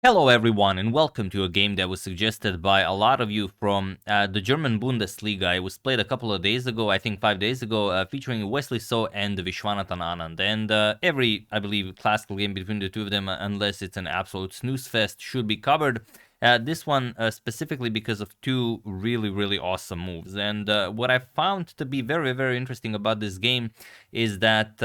Hello everyone and welcome to a game that was suggested by a lot of you from the German Bundesliga. It was played a couple of days ago, I think 5 days ago, featuring Wesley and Viswanathan Anand. And every, I believe, classical game between the two of them, unless it's an absolute snooze fest, should be covered. This one specifically because of two really awesome moves. And what I found to be very interesting about this game is that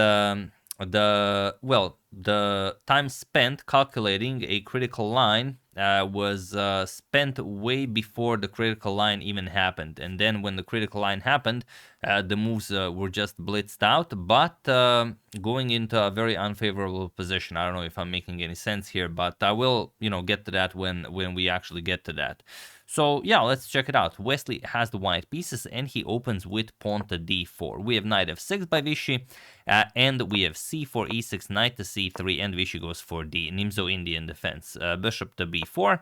the time spent calculating a critical line was spent way before the critical line even happened. And then when the critical line happened, the moves were just blitzed out, but going into a very unfavorable position. I don't know if I'm making any sense here, but I will, get to that when we actually get to that. So yeah, let's check it out. Wesley has the white pieces and he opens with pawn to d4. We have knight f6 by Vichy, and we have c4, e6, knight to c3, and Vichy goes for the Nimzo-Indian defense. Bishop to b4,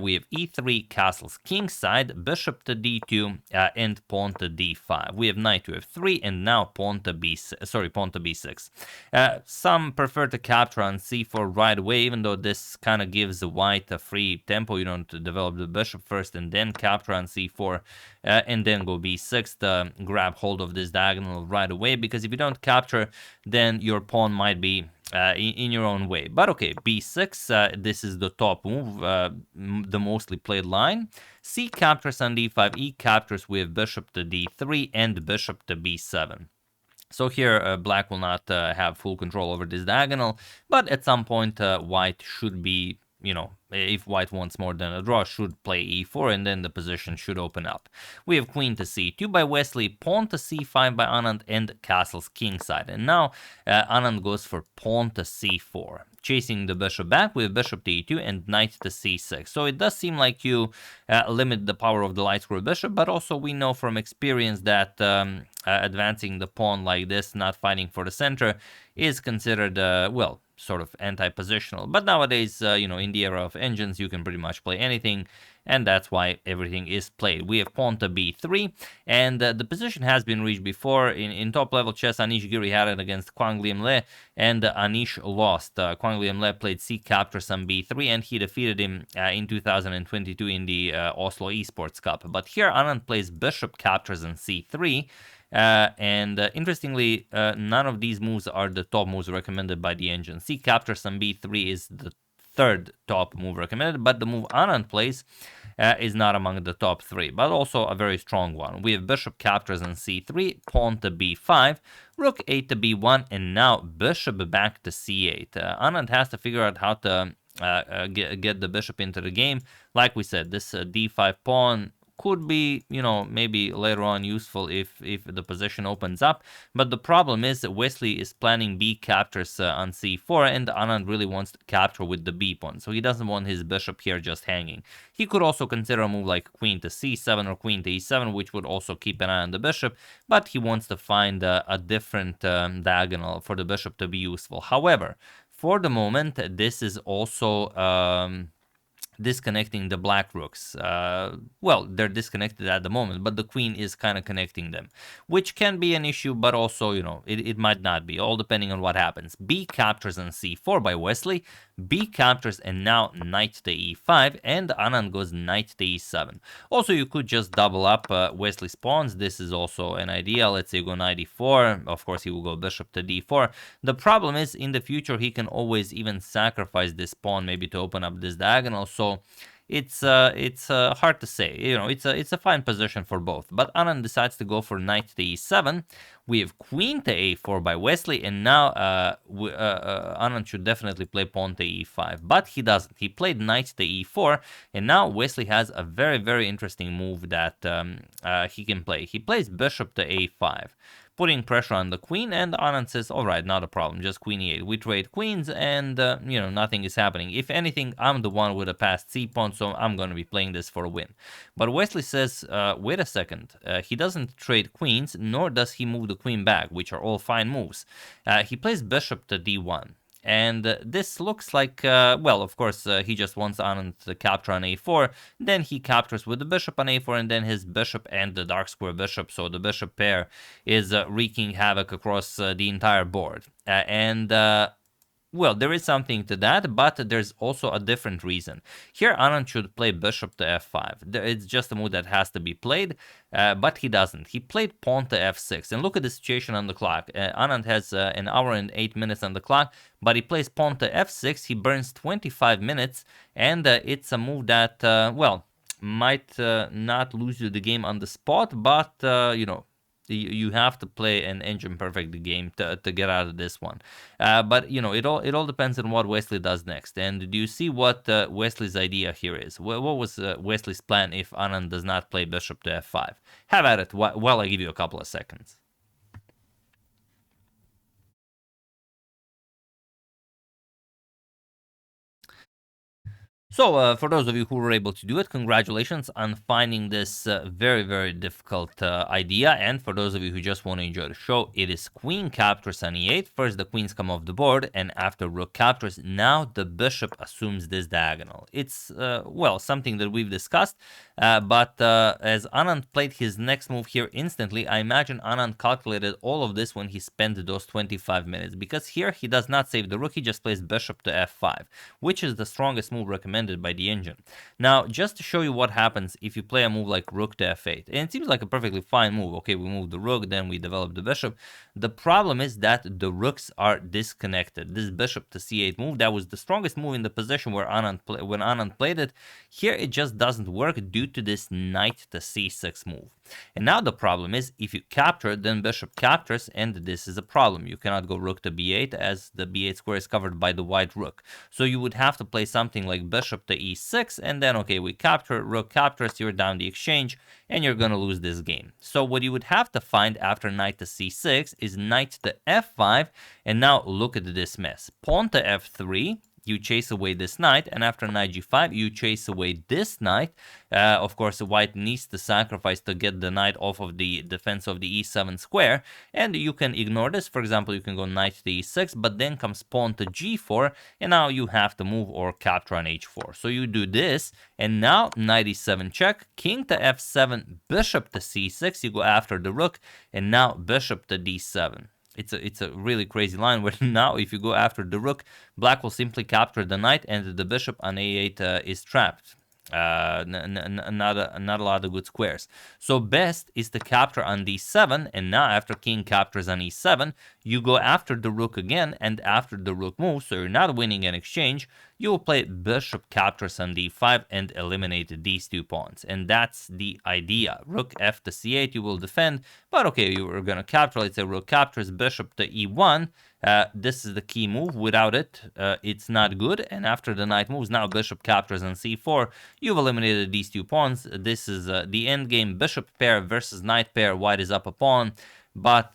we have e3, castles kingside, bishop to d2, and pawn to d5. We have knight to f3, and now pawn to b6. Some prefer to capture on c4 right away, even though this kind of gives the white a free tempo. You don't develop the bishop first and then capture on c4 and then go b6 to grab hold of this diagonal right away, because if you don't capture, then your pawn might be in your own way. But okay, b6, this is the top move, the mostly played line. C captures on d5, e captures with bishop to d3 and bishop to b7. So here, black will not have full control over this diagonal, but at some point, white should be, if white wants more than a draw, should play e4, and then the position should open up. We have queen to c2 by Wesley, pawn to c5 by Anand, and castles kingside. And now Anand goes for pawn to c4, chasing the bishop back with bishop to e2 and knight to c6. So it does seem like you limit the power of the light square bishop, but also we know from experience that advancing the pawn like this, not fighting for the center, is considered, sort of anti-positional. But nowadays, in the era of engines, you can pretty much play anything, and that's why everything is played. We have pawn to b3, and the position has been reached before. In top-level chess, Anish Giri had it against Quang Liam Le, and Anish lost. Quang Liam Le played c captures on b3, and he defeated him in 2022 in the Oslo Esports Cup. But here, Anand plays bishop captures on c3, and interestingly, none of these moves are the top moves recommended by the engine. C captures on b3 is the third top move recommended, but the move Anand plays is not among the top three, but also a very strong one. We have bishop captures on c3, pawn to b5, rook 8 to b1, and now bishop back to c8. Anand has to figure out how to get the bishop into the game. Like we said, this d5 pawn could be, maybe later on useful if the position opens up. But the problem is that Wesley is planning b captures on c4, and Anand really wants to capture with the b pawn. So he doesn't want his bishop here just hanging. He could also consider a move like queen to c7 or queen to e7, which would also keep an eye on the bishop, but he wants to find a different diagonal for the bishop to be useful. However, for the moment, this is also disconnecting the black rooks. They're disconnected at the moment, but the queen is kind of connecting them, which can be an issue, but also, it might not be, all depending on what happens. B captures on c4 by Wesley, B captures, and now knight to e5, and Anand goes knight to e7. Also, you could just double up Wesley's pawns. This is also an idea. Let's say you go knight e4. Of course, he will go bishop to d4. The problem is, in the future, he can always even sacrifice this pawn, maybe to open up this diagonal. So it's hard to say. It's a fine position for both. But Anand decides to go for knight to e7. We have queen to a4 by Wesley, and now Anand should definitely play pawn to e5, but he doesn't. He played knight to e4, and now Wesley has a very interesting move that he can play. He plays bishop to a5, putting pressure on the queen, and Anand says, all right, not a problem, just queen e8. We trade queens, and, nothing is happening. If anything, I'm the one with a passed c-pawn, so I'm going to be playing this for a win. But Wesley says, wait a second, he doesn't trade queens, nor does he move the queen back, which are all fine moves. He plays bishop to d1. And this looks like, of course, he just wants Anand to capture on a4, then he captures with the bishop on a4, and then his bishop and the dark square bishop, so the bishop pair is wreaking havoc across the entire board. Well, there is something to that, but there's also a different reason. Here, Anand should play bishop to f5. It's just a move that has to be played, but he doesn't. He played pawn to f6, and look at the situation on the clock. Anand has an hour and 8 minutes on the clock, but he plays pawn to f6. He burns 25 minutes, and it's a move that, well, might not lose you the game on the spot, but, you have to play an engine perfect game to get out of this one. But it all depends on what Wesley does next. And do you see what Wesley's idea here is? What was Wesley's plan if Anand does not play bishop to f5? Have at it while I give you a couple of seconds. So, for those of you who were able to do it, congratulations on finding this very, very difficult idea. And for those of you who just want to enjoy the show, it is queen captures on e8. First, the queens come off the board, and after rook captures, now the bishop assumes this diagonal. It's, well, something that we've discussed, but as Anand played his next move here instantly, I imagine Anand calculated all of this when he spent those 25 minutes, because here he does not save the rook, he just plays bishop to f5, which is the strongest move recommended by the engine. Now, just to show you what happens if you play a move like rook to f8, and it seems like a perfectly fine move. Okay, we move the rook, then we develop the bishop. The problem is that the rooks are disconnected. This bishop to c8 move, that was the strongest move in the position where when Anand played it. Here it just doesn't work due to this knight to c6 move. And now the problem is, if you capture, then bishop captures, and this is a problem. You cannot go rook to b8 as the b8 square is covered by the white rook. So you would have to play something like bishop to e6, and then, okay, we capture, rook captures, you're down the exchange, and you're going to lose this game. So what you would have to find after knight to c6 is knight to f5, and now look at this mess. Pawn to f3, you chase away this knight, and after knight g5, you chase away this knight. Of course, the white needs to sacrifice to get the knight off of the defense of the e7 square, and you can ignore this. For example, you can go knight to e6, but then comes pawn to g4, and now you have to move or capture on h4. So you do this, and now knight e7 check, king to f7, bishop to c6, you go after the rook, and now bishop to d7. It's a really crazy line where now if you go after the rook, black will simply capture the knight, and the bishop on a8 is trapped. Not a lot of good squares. So best is to capture on d7, and now after king captures on e7, you go after the rook again, and after the rook moves, so you're not winning an exchange, you will play bishop captures on d5 and eliminate these two pawns. And that's the idea. Rook f to c8, you will defend, but okay, you were gonna capture, let's say rook captures, bishop to e1, this is the key move. Without it, it's not good. And after the knight moves, now bishop captures on c4. You've eliminated these two pawns. This is the endgame bishop pair versus knight pair. White is up a pawn, but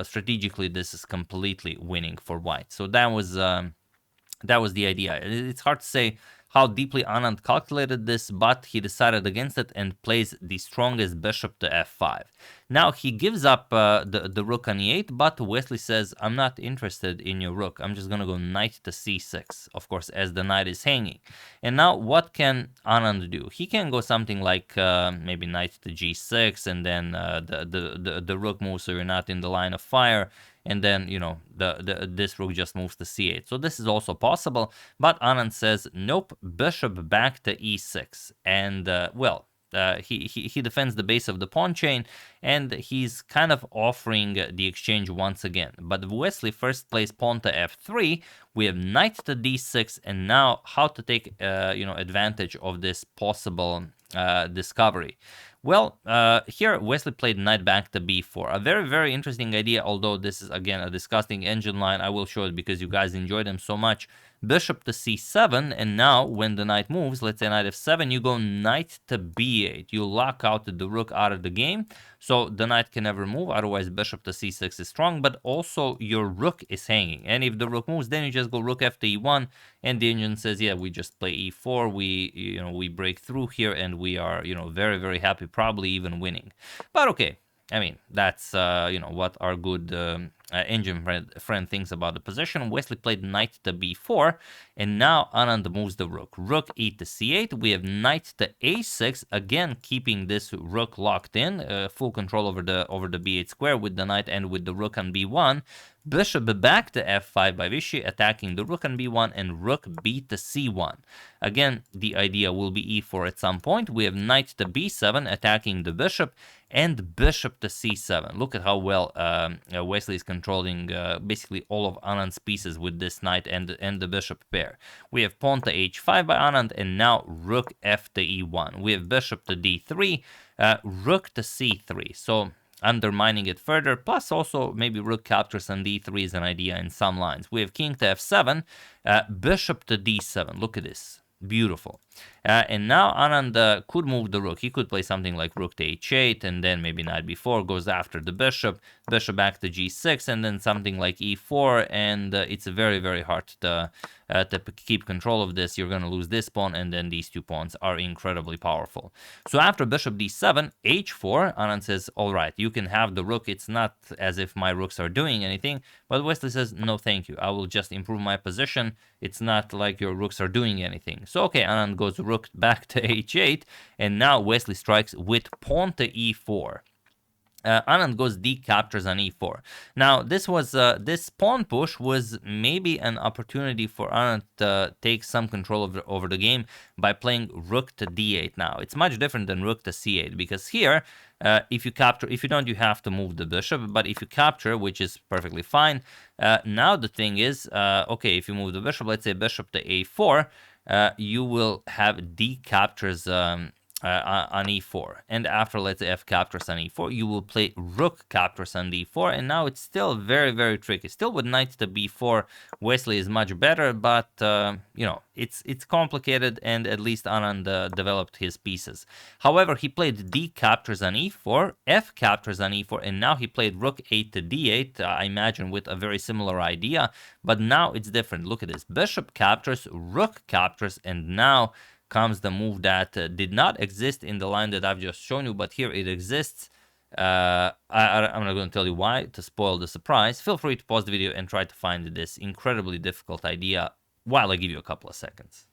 strategically, this is completely winning for white. So that was the idea. It's hard to say how deeply Anand calculated this, but he decided against it and plays the strongest bishop to f5. Now he gives up the rook on e8, but Wesley says, I'm not interested in your rook. I'm just going to go knight to c6, of course, as the knight is hanging. And now what can Anand do? He can go something like maybe knight to g6, and then the rook moves so you're not in the line of fire. And then, this rook just moves to c8. So this is also possible, but Anand says, nope, bishop back to e6. And, he defends the base of the pawn chain, and he's kind of offering the exchange once again. But Wesley first plays pawn to f3, we have knight to d6, and now how to take, advantage of this possible discovery. Well, here Wesley played knight back to b4. A very, very interesting idea, although this is, again, a disgusting engine line. I will show it because you guys enjoy them so much. Bishop to c7, and now when the knight moves, let's say knight f7, you go knight to b8. You lock out the rook out of the game, so the knight can never move, otherwise bishop to c6 is strong, but also your rook is hanging. And if the rook moves, then you just go rook f to e1, and the engine says, yeah, we just play e4, we break through here, and we are, very, very happy, probably even winning. But okay, I mean, that's, what our good engine friend thinks about the position. Wesley played knight to b4, and now Anand moves the rook. Rook e to c8. We have knight to a6, again keeping this rook locked in, full control over the b8 square with the knight and with the rook on b1. Bishop back to f5 by Vichy, attacking the rook on b1, and rook b to c1. Again, the idea will be e4 at some point. We have knight to b7, attacking the bishop, and bishop to c7. Look at how well Wesley is controlling basically all of Anand's pieces with this knight and the bishop pair. We have pawn to h5 by Anand, and now rook f to e1. We have bishop to d3, rook to c3. So undermining it further, plus also maybe rook captures on d3 is an idea in some lines. We have king to f7, bishop to d7. Look at this. Beautiful. And now Anand could move the rook. He could play something like rook to h8, and then maybe knight b4 goes after the bishop, bishop back to g6, and then something like e4, and it's very, very hard to keep control of this. You're going to lose this pawn, and then these two pawns are incredibly powerful. So after bishop d7, h4, Anand says, all right, you can have the rook. It's not as if my rooks are doing anything, but Wesley says, no, thank you. I will just improve my position. It's not like your rooks are doing anything. So, okay, Anand goes rook back to h8, and now Wesley strikes with pawn to e4. Anand goes d captures on e4. Now this was this pawn push was maybe an opportunity for Anand to take some control over the game by playing rook to d8. Now it's much different than rook to c8, because here if you capture, if you don't, you have to move the bishop, but if you capture, which is perfectly fine, now the thing is, okay, if you move the bishop, let's say bishop to a4, you will have d captures on e4, and after, let's say, f captures on e4, you will play rook captures on d4, and now it's still very, very tricky. Still with knight to b4, Wesley is much better, but you know, it's complicated, and at least Anand developed his pieces. However, he played d captures on e4, f captures on e4, and now he played rook 8 to d8, I imagine with a very similar idea, but now it's different. Look at this. Bishop captures, rook captures, and now comes the move that did not exist in the line that I've just shown you, but here it exists. I'm not going to tell you why, to spoil the surprise. Feel free to pause the video and try to find this incredibly difficult idea while I give you a couple of seconds.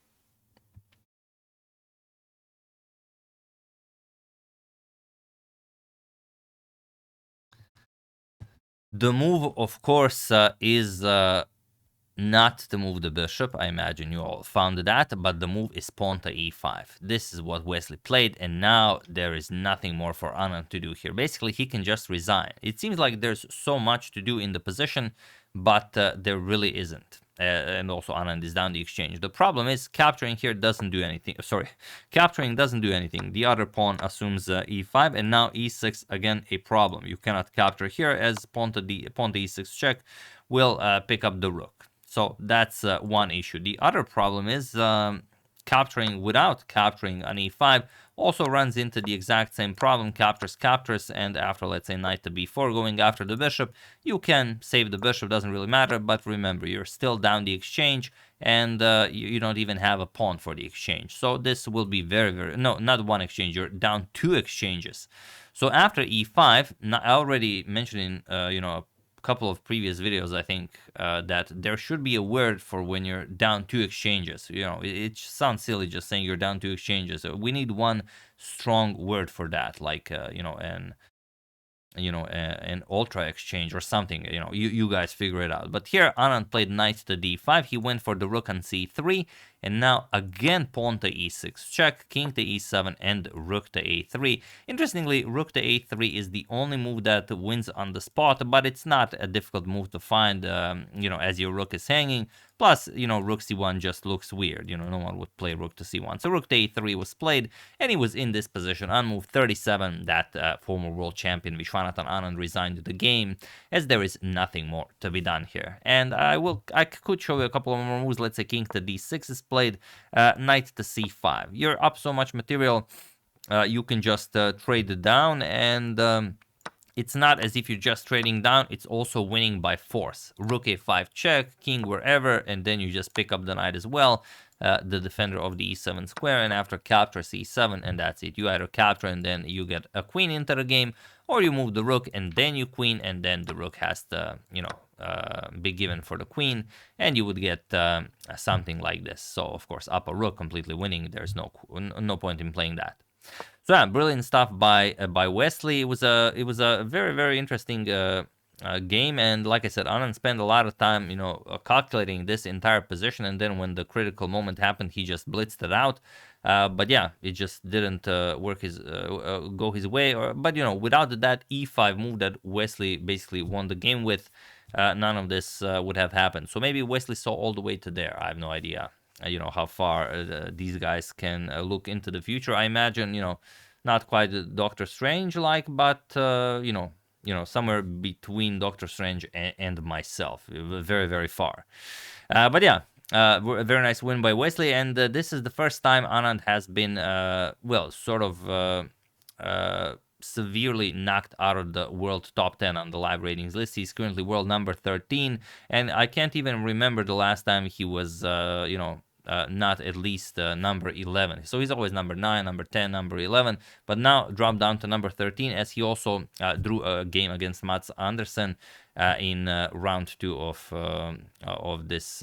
The move, of course, is not to move the bishop. I imagine you all found that, but the move is pawn to e5. This is what Wesley played, and now there is nothing more for Anand to do here. Basically, he can just resign. It seems like there's so much to do in the position, but there really isn't. And also Anand is down the exchange. The problem is capturing here doesn't do anything. Sorry, capturing doesn't do anything. The other pawn assumes e5, and now e6, again, a problem. You cannot capture here, as pawn to e6 check will pick up the rook. So that's one issue. The other problem is capturing without capturing on e5 also runs into the exact same problem. Captures, and after, let's say, knight to b4 going after the bishop, you can save the bishop, doesn't really matter, but remember, you're still down the exchange, and you don't even have a pawn for the exchange. So this will be very, very, no, not one exchange, you're down 2 exchanges. So after e5, I already mentioned in, you know, couple of previous videos, I think, that there should be a word for when you're down 2 exchanges. You know, it sounds silly just saying you're down 2 exchanges. We need one strong word for that, like you know, an ultra exchange or something. You know, you guys figure it out. But here Anand played knight to d5. He went for the rook on c3, and now again pawn to e6 check, king to e7, and rook to a3. Interestingly, rook to a3 is the only move that wins on the spot, but it's not a difficult move to find, you know, as your rook is hanging. Plus, you know, rook c1 just looks weird. You know, no one would play rook to c1. So rook to a3 was played, and he was in this position. On move 37, that former world champion Viswanathan Anand resigned the game, as there is nothing more to be done here. And I could show you a couple of more moves. Let's say king to d6 is played, knight to c5. You're up so much material, you can just trade it down, and it's not as if you're just trading down, it's also winning by force. Rook a5 check, king wherever, and then you just pick up the knight as well, the defender of the e7 square, and after capture c7, and that's it. You either capture and then you get a queen into the game, or you move the rook and then you queen, and then the rook has to, be given for the queen, and you would get something like this. So of course, up a rook, completely winning. There's no point in playing that. So yeah, brilliant stuff by Wesley. It was a very, very interesting game, and like I said, Anand spent a lot of time, calculating this entire position, and then when the critical moment happened, he just blitzed it out. But yeah, it just didn't go his way. But without that E5 move that Wesley basically won the game with, none of this would have happened. So maybe Wesley saw all the way to there. I have no idea. How far these guys can look into the future. I imagine, not quite Doctor Strange like, but somewhere between Doctor Strange and myself, very, very far. But yeah, a very nice win by Wesley, and this is the first time Anand has been, severely knocked out of the world top 10 on the live ratings list. He's currently world number 13, and I can't even remember the last time he was, not at least number 11. So he's always number 9, number 10, number 11, but now dropped down to number 13, as he also drew a game against Mats Andersen in round 2 of this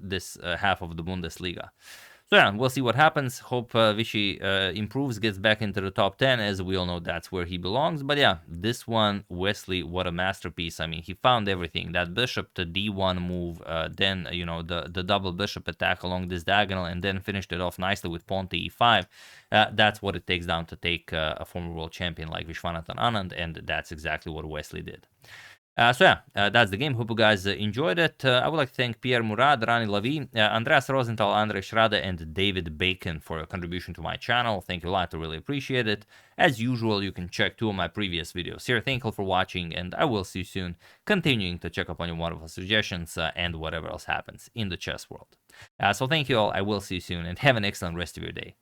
this half of the Bundesliga. So yeah, we'll see what happens. Hope Vichy improves, gets back into the top 10. As we all know, that's where he belongs. But yeah, this one, Wesley, what a masterpiece. I mean, he found everything. That bishop to d1 move, then, the double bishop attack along this diagonal, and then finished it off nicely with pawn to e5. That's what it takes down to take a former world champion like Viswanathan Anand, and that's exactly what Wesley did. So yeah, that's the game. Hope you guys enjoyed it. I would like to thank Pierre Murad, Rani Lavi, Andreas Rosenthal, Andrei Schrade, and David Bacon for your contribution to my channel. Thank you a lot. I really appreciate it. As usual, you can check 2 of my previous videos here. Thank you for watching, and I will see you soon, continuing to check up on your wonderful suggestions and whatever else happens in the chess world. So thank you all. I will see you soon, and have an excellent rest of your day.